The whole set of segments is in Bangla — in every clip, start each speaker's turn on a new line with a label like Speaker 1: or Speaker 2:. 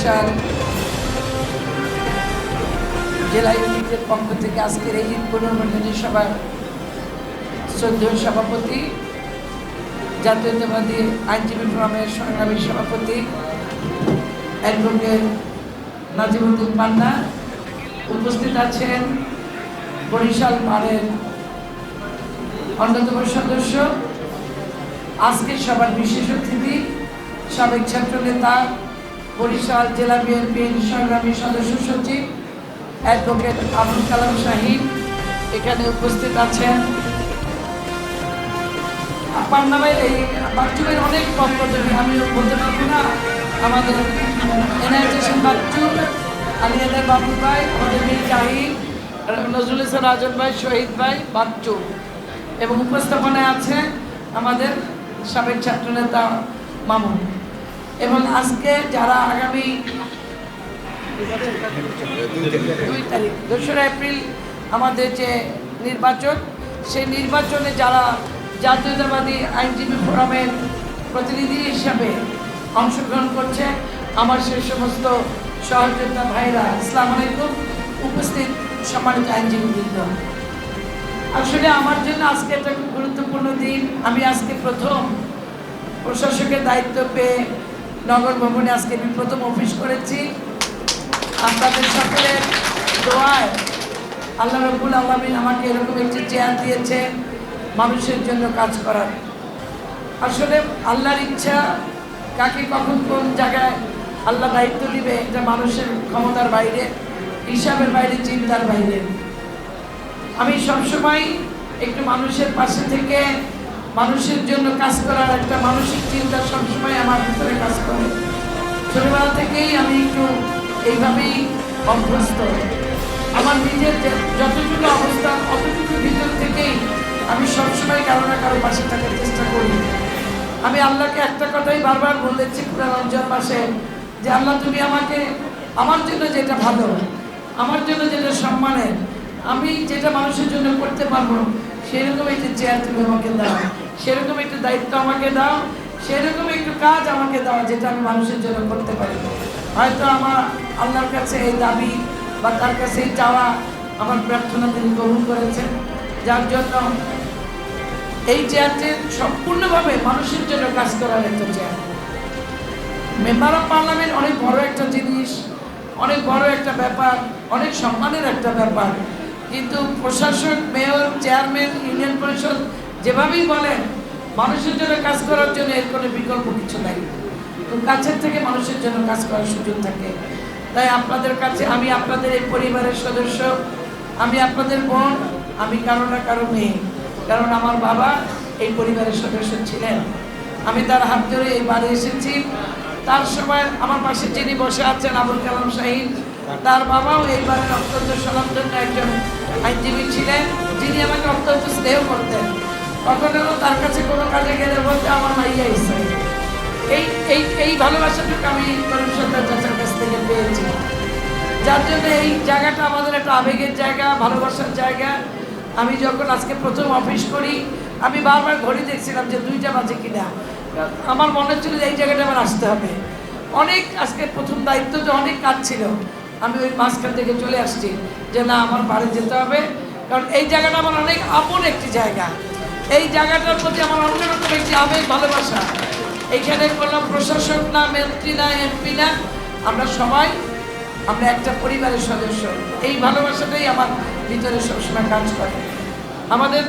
Speaker 1: বরিশাল জেলা ইউনিটের পক্ষ থেকে আজকের এই ঈদ পুনর্মিলনী সভার শ্রদ্ধেয় সভাপতি, জাতীয়তাবাদী আইনজীবী ফোরামের সংগ্রামী সভাপতি অ্যাডভোকেট নাজিমুদ্দিন পান্না, উপস্থিত আছেন বরিশাল বারের অন্যতম সদস্য, আজকের সভার বিশেষ অতিথি সাবেক ছাত্রনেতা বরিশাল জেলা বিএনপির সংগ্রামী সদস্য সচিব অ্যাডভোকেট আবুল কালাম শাহীন এখানে উপস্থিত আছেন। পান্না ভাই, এই বাচ্চুমের অনেক বক্তব্য আমি বলতে পারবো না। আমাদের এনআইজেশন বাচ্চু, আলিয়াদের বাবু ভাই, আমাদের মীর জাহিদ, নজরুল ইসলাম রাজন ভাই, শহীদ ভাই, বাচ্চু, এবং উপস্থাপনায় আছে আমাদের সাবেক ছাত্রনেতা মামুন। এবং আজকে যারা আগামী 2 এপ্রিল আমাদের যে নির্বাচন, সেই নির্বাচনে যারা জাতীয়তাবাদী আইনজীবী ফোরামের প্রতিনিধি হিসাবে অংশগ্রহণ করছে, আমার সেই সমস্ত সহযোদ্ধা ভাইরা, আসসালামু আলাইকুম। উপস্থিত সম্মানিত আইনজীবীবৃন্দ, আসলে আমার জন্য আজকে একটা খুব গুরুত্বপূর্ণ দিন। আমি আজকে প্রথম প্রশাসকের দায়িত্ব পেয়ে নগর ভবনে আজকে আমি প্রথম অফিস করেছি। আপনাদের সকলের দোয়ায় আল্লাহ রাব্বুল আলামিন আমাকে এরকম একটি চেয়ার দিয়েছে মানুষের জন্য কাজ করার। আসলে আল্লাহর ইচ্ছা কাকে কখন কোন জায়গায় আল্লাহ দায়িত্ব দিবে, এটা মানুষের ক্ষমতার বাইরে, হিসাবের বাইরে, চিন্তার বাইরে। আমি সবসময় একটু মানুষের পাশে থেকে মানুষের জন্য কাজ করার একটা মানসিক চিন্তা সবসময় আমার ভিতরে কাজ করে। ছোটবেলা থেকেই আমি একটু এইভাবেই অভ্যস্ত। আমার নিজের যতটুকু অবস্থান অতটুকু ভিতর থেকেই আমি সবসময় কারো না কারো পাশে থাকার চেষ্টা করি। আমি আল্লাহকে একটা কথাই বারবার বলেছি পুরো রমজান মাসে, যে আল্লাহ তুমি আমাকে আমার জন্য যেটা ভালো, আমার জন্য যেটা সম্মানের, আমি যেটা মানুষের জন্য করতে পারবো, সেরকম একটি চেয়ার তুমি আমাকে দাও, সেরকম একটু দায়িত্ব আমাকে দাও, সেরকম একটু কাজ আমাকে দাও যেটা আমি মানুষের জন্য করতে পারি। হয়তো আমার আল্লাহর কাছে এই দাবি বা তার কাছে এই চাওয়া, আমার প্রার্থনা তিনি কবুল করেছেন, যার জন্য এই চেয়ারটি সম্পূর্ণভাবে মানুষের জন্য কাজ করার একটা চেয়ার। মেম্বার অফ পার্লামেন্ট অনেক বড় একটা জিনিস, অনেক বড় একটা ব্যাপার, অনেক সম্মানের একটা ব্যাপার, কিন্তু প্রশাসক, মেয়র, চেয়ারম্যান, ইউনিয়ন পরিষদ যেভাবেই বলেন মানুষের জন্য কাজ করার জন্য এর কোনো বিকল্প কিছু নাই। খুব কাছের থেকে মানুষের জন্য কাজ করার সুযোগ থাকে। তাই আপনাদের কাছে আমি আপনাদের এই পরিবারের সদস্য, আমি আপনাদের বোন, আমি কারো না কারো মেয়ে, কারণ আমার বাবা এই পরিবারের সদস্য ছিলেন। আমি তার হাত ধরে এই বাড়ি এসেছি। তার সময় আমার পাশে যিনি বসে আছেন আবুল কালাম শাহীন, তার বাবাও এইবারের অত্যন্ত স্বনামধন্য একজন আইনজীবী ছিলেন, যিনি আমাকে অত্যন্ত স্নেহ করতেন। কখনো তার কাছে কোনো কাজে গেলে বলতে আমার মাইয়া ইসে, এই ভালোবাসাটুকু আমি করিম সরকার চাচার কাছ থেকে পেয়েছি। যার জন্য এই জায়গাটা আমাদের একটা আবেগের জায়গা, ভালোবাসার জায়গা। আমি যখন আজকে প্রথম অফিস করি, আমি বারবার ঘড়ি দেখছিলাম যে 2টা বাজে কিনা। আমার মনে হচ্ছিল যে এই জায়গাটা আমার আসতে হবে। অনেক আজকে প্রথম দায়িত্ব, যে অনেক কাজ ছিল, আমি ওই মাঝখান থেকে চলে আসছি যে না, আমার বাড়ি যেতে হবে, কারণ এই জায়গাটা আমার অনেক আপন একটি জায়গা। এই জায়গাটার প্রতি আমার অন্যরকম একটি আবেগ, ভালোবাসা। এইখানে কোনো প্রশাসক না, মন্ত্রী না, এমপি না, আমরা একটা পরিবারের সদস্য। এই ভালোবাসাটাই আমার ভিতরে সবসময় কাজ করে। আমাদের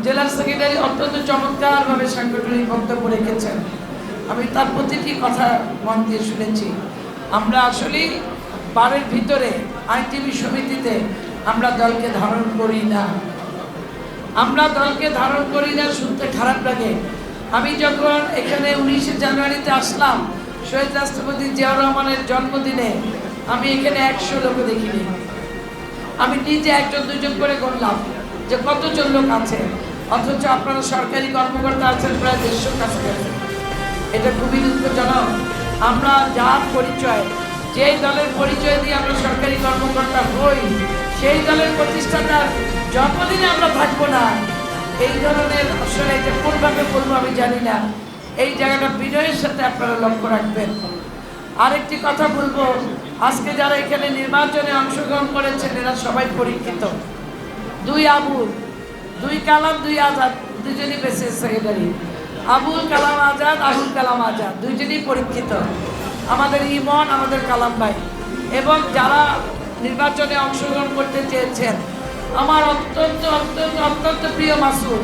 Speaker 1: জেলার সেক্রেটারি অত্যন্ত চমৎকারভাবে সাংগঠনিক বক্তব্য রেখেছেন, আমি তার প্রতিটি কথা মন দিয়ে শুনেছি। আমরা আসলেই বারের ভিতরে আইনজীবী সমিতিতে আমরা দলকে ধারণ করি না, আমরা দলকে ধারণ করি না। শুনতে খারাপ লাগে। আমি যখন এখানে 19শে জানুয়ারিতে আসলাম, শহীদ রাষ্ট্রপতি জিয়াউর রহমানের জন্মদিনে, আমি এখানে 100 লোক দেখিনি। আমি নিজে 1-2 করে গণলাম যে কতজন লোক আছে, অথচ আপনারা সরকারি কর্মকর্তা আছেন প্রায় 150 কাছাকাছি। এটা খুবই দুঃখজনক। আমরা যার পরিচয়, যেই দলের পরিচয় দিয়ে আমরা সরকারি কর্মকর্তা হই, সেই দলের প্রতিষ্ঠাতার জন্মদিনে আমরা থাকবো না, এই ধরনের আসলে এটা কোনভাবে বলবো আমি জানি না। এই জায়গাটা বিনয়ের সাথে আপনারা লক্ষ্য রাখবেন। আরেকটি কথা বলবো, আজকে যারা এখানে নির্বাচনে অংশগ্রহণ করেছেন এরা সবাই পরীক্ষিত। দুই আবুল, দুই কালাম, দুই আজাদ, দুজনই প্রেসিডেন্ট সেক্রেটারি। আবুল কালাম আজাদ, আবুল কালাম আজাদ দুইজনই পরীক্ষিত। আমাদের ইমন, আমাদের কালাম ভাই এবং যারা নির্বাচনে অংশগ্রহণ করতে চেয়েছেন, আমার অত্যন্ত অত্যন্ত অত্যন্ত প্রিয় মাসুদ।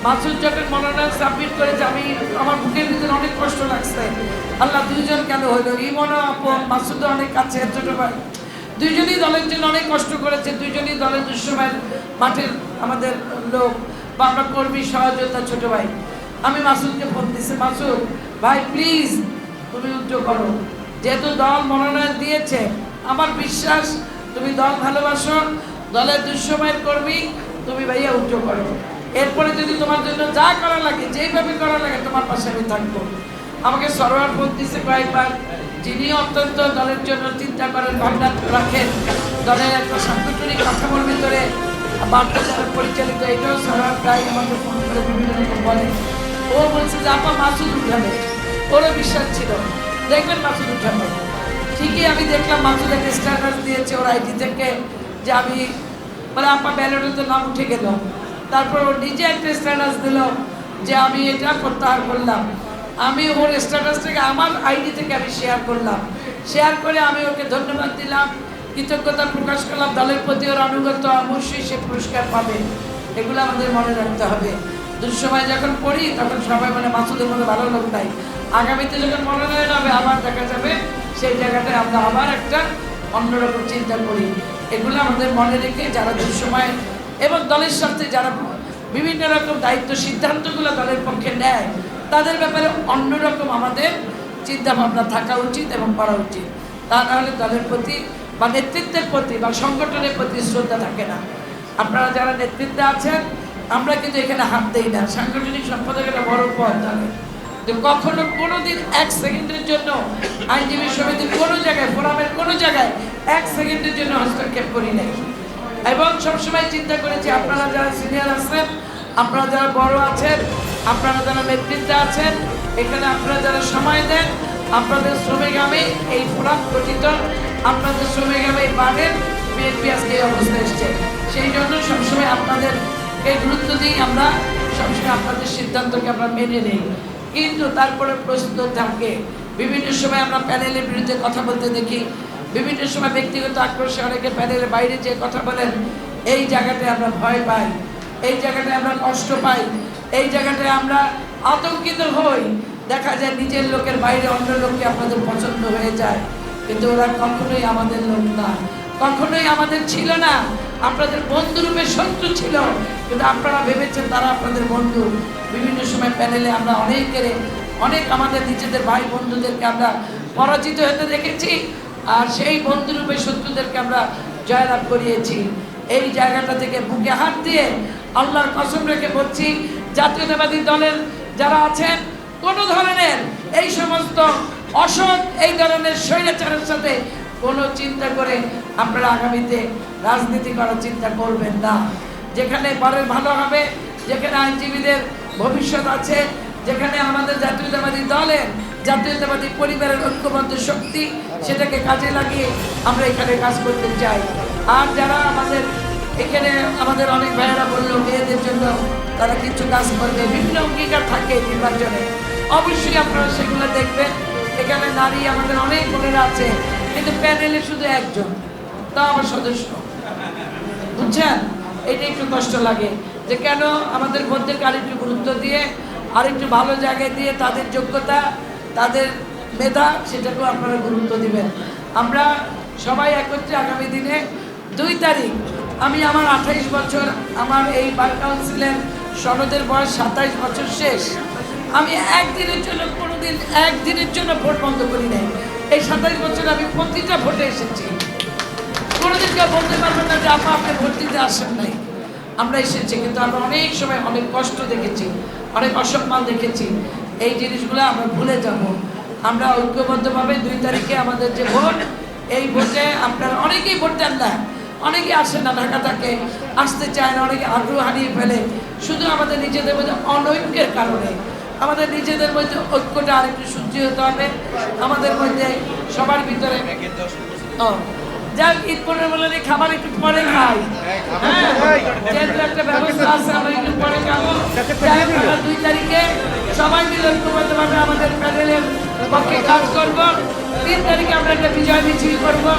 Speaker 1: মাসুদ যখন মনোনয়ন সাবমিট করেছে আমার বুকের ভিতরে অনেক কষ্ট লাগছে। আল্লাহ দুইজন কেন হইলো, ইমনও আপন, মাসুদও অনেক কাছে ছোট ভাই। দুইজনই দলের জন্য অনেক কষ্ট করেছে, দুইজনই দলের দুঃসময়ের মাঠের আমাদের লোক বা আমরা কর্মী সহযোগিতা ছোট ভাই। আমি মাসুদকে ফোন দিচ্ছি, মাসুদ ভাই প্লিজ তুমি উদ্যোগ করো, যেহেতু দল মনোনয়ন দিয়েছে, আমার বিশ্বাস তুমি দল ভালোবাসো, দলের দুঃসময়ের কর্মী, তুমি ভাইয়া উদ্যোগ করো। এরপরে যদি তোমার জন্য যা করা লাগে, যেইভাবে করা লাগে, তোমার পাশে আমি থাকবো। আমাকে সরোয়ার ফোন দিচ্ছে কয়েকবার, যিনি অত্যন্ত দলের জন্য চিন্তা করেন, ভাবনা রাখেন, দলের একটা সাংগঠনিক কাঠামোর ভিতরে বার্তা দ্বারা পরিচালিত, এটাও সরোয়ার প্রায় আমাকে ফোন করে বিভিন্ন রকম বলে। ও বলছে যে আপা মাসুদ উঠাবে, ওরও বিশ্বাস ছিল দেখবেন মাসুদ উঠাবে। ঠিকই আমি দেখলাম মাসুদ একটা স্ট্যাটাস দিয়েছে ওর আইডি থেকে যে আমি মানে আপা ব্যালটে তো নাম উঠে গেল। তারপর ও নিজে একটা স্ট্যাটাস দিল যে আমি এটা প্রত্যাহার করলাম। আমি ওর স্ট্যাটাস থেকে আমার আইডি থেকে আমি শেয়ার করলাম, শেয়ার করে আমি ওকে ধন্যবাদ দিলাম, কৃতজ্ঞতা প্রকাশ করলাম। দলের প্রতি ওর আনুগত্য, অবশ্যই সে পুরস্কার পাবে। এগুলো আমাদের মনে রাখতে হবে। দুঃসময় যখন পড়ি তখন সবাই মানে মাসুদের মধ্যে ভালো লোক নাই, আগামীতে যখন মনোনয়ন হবে আবার দেখা যাবে সেই জায়গাটায় আমরা আবার একটা অন্যরকম চিন্তা করি। এগুলো আমাদের মনে রেখে যারা দুঃসময় এবং দলের সাথে যারা বিভিন্ন রকম দায়িত্ব সিদ্ধান্তগুলো দলের পক্ষে নেয়, তাদের ব্যাপারে অন্যরকম আমাদের চিন্তা ভাবনা থাকা উচিত এবং করা উচিত। তা নাহলে দলের প্রতি বা নেতৃত্বের প্রতি বা সংগঠনের প্রতি শ্রদ্ধা থাকে না। আপনারা যারা নেতৃত্বে আছেন, আমরা কিন্তু এখানে হাত দেই না। সাংগঠনিক সম্পাদক একটা বড় পদ, জানেন, কখনো কোনোদিন এক সেকেন্ডের জন্য আইনজীবী সমিতির কোনো জায়গায়, ফোরামের কোনো জায়গায় এক সেকেন্ডের জন্য হস্তক্ষেপ করি নাই। এবং সবসময় চিন্তা করেছি আপনারা যারা সিনিয়র আছেন, আপনারা যারা বড় আছেন, আপনারা যারা নেতৃত্বে আছেন, এখানে আপনারা যারা সময় দেন, আপনাদের শ্রমিক আমি এই ফোরাম গঠিত, আপনাদের শ্রমিক আমি বাড়েন, বিএনপি আজকে এই অবস্থায় এসছে। সেই জন্য সবসময় আপনাদেরকে গুরুত্ব দিই, আমরা সবসময় আপনাদের সিদ্ধান্তকে আমরা মেনে নিই। কিন্তু তারপরে প্রশ্ন থাকে, বিভিন্ন সময় আমরা প্যানেলের বিরুদ্ধে কথা বলতে দেখি, বিভিন্ন সময় ব্যক্তিগত আক্রোশে অনেকে প্যানেলের বাইরে যে কথা বলেন, এই জায়গাটায় আমরা ভয় পাই, এই জায়গাটায় আমরা কষ্ট পাই, এই জায়গাটায় আমরা আতঙ্কিত হই। দেখা যায় নিজের লোকের বাইরে অন্য লোককে আপনাদের পছন্দ হয়ে যায়, কিন্তু ওরা কখনোই আমাদের লোক না, কখনোই আমাদের ছিল না। আপনাদের বন্ধুরূপে শত্রু ছিল, কিন্তু আপনারা ভেবেছেন তারা আপনাদের বন্ধু। বিভিন্ন সময় প্যানেলে আমরা অনেক আমাদের নিজেদের ভাই বন্ধুদেরকে আমরা পরাজিত হতে দেখেছি, আর সেই বন্ধুরূপে শত্রুদেরকে আমরা জয়লাভ করিয়েছি। এই জায়গাটা থেকে বুকে হাত দিয়ে আল্লাহর কসম রেখে বলছি, জাতীয়তাবাদী দলের যারা আছেন, কোনো ধরনের এই সমস্ত অসৎ এই ধরনের স্বৈরাচারের সাথে কোনো চিন্তা করে আপনারা আগামীতে রাজনীতি করার চিন্তা করবেন না। যেখানে পরের ভালো হবে, যেখানে আইনজীবীদের ভবিষ্যৎ আছে, যেখানে আমাদের জাতীয়তাবাদী দলের, জাতীয়তাবাদী পরিবারের ঐক্যবদ্ধ শক্তি, সেটাকে কাজে লাগিয়ে আমরা এখানে কাজ করতে চাই। আর যারা আমাদের এখানে আমাদের অনেক ভাইয়েরা বললো মেয়েদের জন্য তারা কিছু কাজ করবে, বিভিন্ন অঙ্গীকার থাকে নির্বাচনে, অবশ্যই আপনারা সেগুলো দেখবেন। এখানে নারী আমাদের অনেক বোনেরা আছে, কিন্তু প্যানেলে শুধু একজন, তা আমার সদস্য, বুঝছেন? এটা একটু কষ্ট লাগে যে কেন আমাদের বোনদেরকে আরেকটু গুরুত্ব দিয়ে, আরেকটু ভালো জায়গায় দিয়ে, তাদের যোগ্যতা, তাদের মেধা, সেটাকেও আপনারা গুরুত্ব দিবেন। আমরা সবাই একত্রে আগামী দিনে 2 তারিখ, আমি আমার 28 বছর, আমার এই বার কাউন্সিলের সনদের বয়স 27 বছর শেষ। আমি একদিনের জন্য কোনোদিন একদিনের জন্য ভোট বন্ধ করি নাই। এই 27 বছর আমি প্রতিটা ভোটে এসেছি। কোনোদিন কেউ বলতে পারবেন না যে আপনি ভোট দিতে আসেন নাই। আমরা এসেছি, কিন্তু আমরা অনেক সময় অনেক কষ্ট দেখেছি, অনেক অসম্মান দেখেছি। এই জিনিসগুলো আমরা ভুলে যাব। আমরা ঐক্যবদ্ধভাবে 2 তারিখে আমাদের যে ভোট, এই ভোটে আপনারা অনেকেই ভোট দেন না, অনেকে আসেন না, ঢাকা থাকে, আসতে চায় না, অনেকে আগ্রহ হারিয়ে ফেলে, শুধু আমাদের নিজেদের মধ্যে অনৈক্যের কারণে। আমাদের নিজেদের মধ্যে ঐক্যটা আরেকটু সূর্য হতে হবে, আমাদের মধ্যে সবার ভিতরে ও, যাক ঈদ পরের বলে খাবার একটু পরে খাই, হ্যাঁ যেহেতু একটা ব্যবস্থা আছে আমরা একটু পরে খাবো। যাই হোক, আমরা 2 তারিখে সবাই মিলে ঐক্যবদ্ধভাবে আমাদের প্যানেলের পক্ষে কাজ করবো। 3 তারিখে আমরা একটা বিজয় মিছিল করবো।